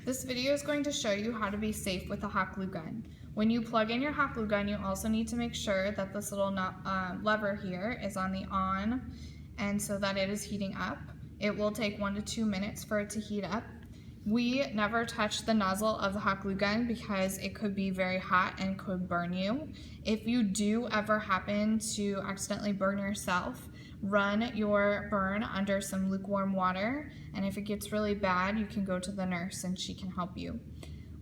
This video is going to show you how to be safe with a hot glue gun. When you plug in your hot glue gun, you also need to make sure that this little lever here is on the on, and so that it is heating up. It will take 1 to 2 minutes for it to heat up. We never touch the nozzle of the hot glue gun because it could be very hot and could burn you. If you do ever happen to accidentally burn yourself, run your burn under some lukewarm water, and if it gets really bad, you can go to the nurse and she can help you.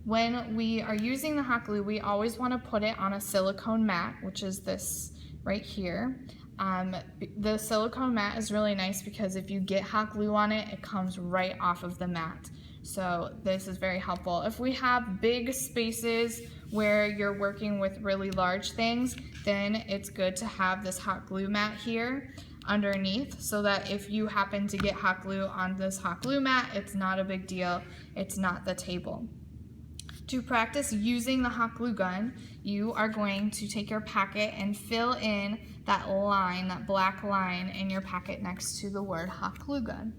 When we are using the hot glue, we always want to put it on a silicone mat, which is this right here. The silicone mat is really nice because if you get hot glue on it, it comes right off of the mat. So this is very helpful. If we have big spaces where you're working with really large things, then it's good to have this hot glue mat here underneath so that if you happen to get hot glue on this hot glue mat, it's not a big deal. It's not the table. To practice using the hot glue gun, you are going to take your packet and fill in that line, that black line in your packet next to the word hot glue gun.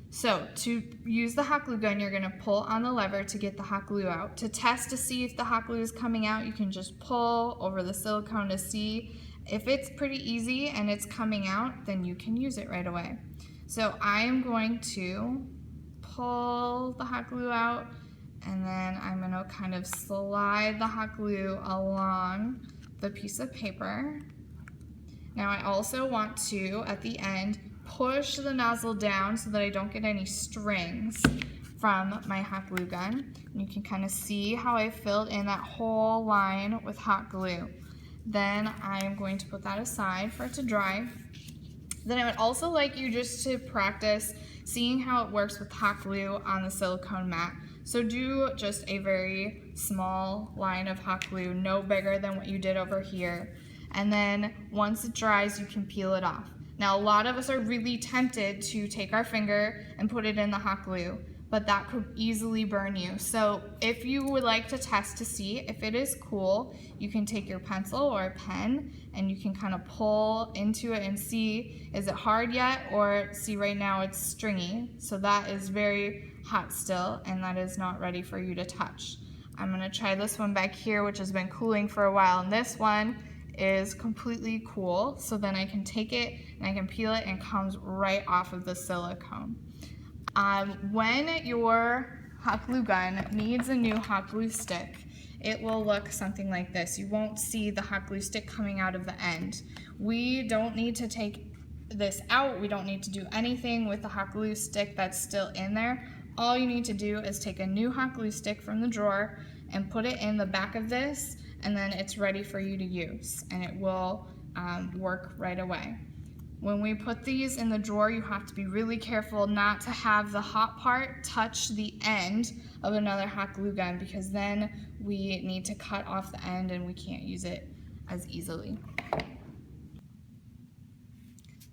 So to use the hot glue gun, you're going to pull on the lever to get the hot glue out. To test to see if the hot glue is coming out, you can just pull over the silicone to see. If it's pretty easy and it's coming out, then you can use it right away. So I am going to pull the hot glue out, and then I'm going to kind of slide the hot glue along the piece of paper. Now I also want to, at the end, push the nozzle down so that I don't get any strings from my hot glue gun. And you can kind of see how I filled in that whole line with hot glue. Then I am going to put that aside for it to dry. Then I would also like you just to practice seeing how it works with hot glue on the silicone mat. So do just a very small line of hot glue, no bigger than what you did over here. And then once it dries, you can peel it off. Now, a lot of us are really tempted to take our finger and put it in the hot glue, but that could easily burn you. So if you would like to test to see if it is cool, you can take your pencil or a pen and you can kind of pull into it and see, is it hard yet? Or see, right now it's stringy. So that is very hot still, and that is not ready for you to touch. I'm gonna try this one back here, which has been cooling for a while, and this one is completely cool. So then I can take it and I can peel it and it comes right off of the silicone. When your hot glue gun needs a new hot glue stick, it will look something like this. You won't see the hot glue stick coming out of the end. We don't need to take this out. We don't need to do anything with the hot glue stick that's still in there. All you need to do is take a new hot glue stick from the drawer and put it in the back of this, and then it's ready for you to use, and it will work right away. When we put these in the drawer, you have to be really careful not to have the hot part touch the end of another hot glue gun, because then we need to cut off the end and we can't use it as easily.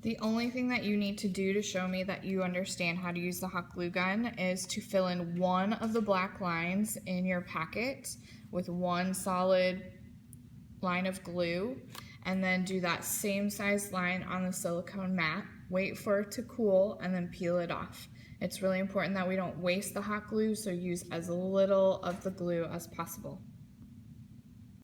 The only thing that you need to do to show me that you understand how to use the hot glue gun is to fill in one of the black lines in your packet with one solid line of glue, and then do that same size line on the silicone mat, wait for it to cool, and then peel it off. It's really important that we don't waste the hot glue, so use as little of the glue as possible.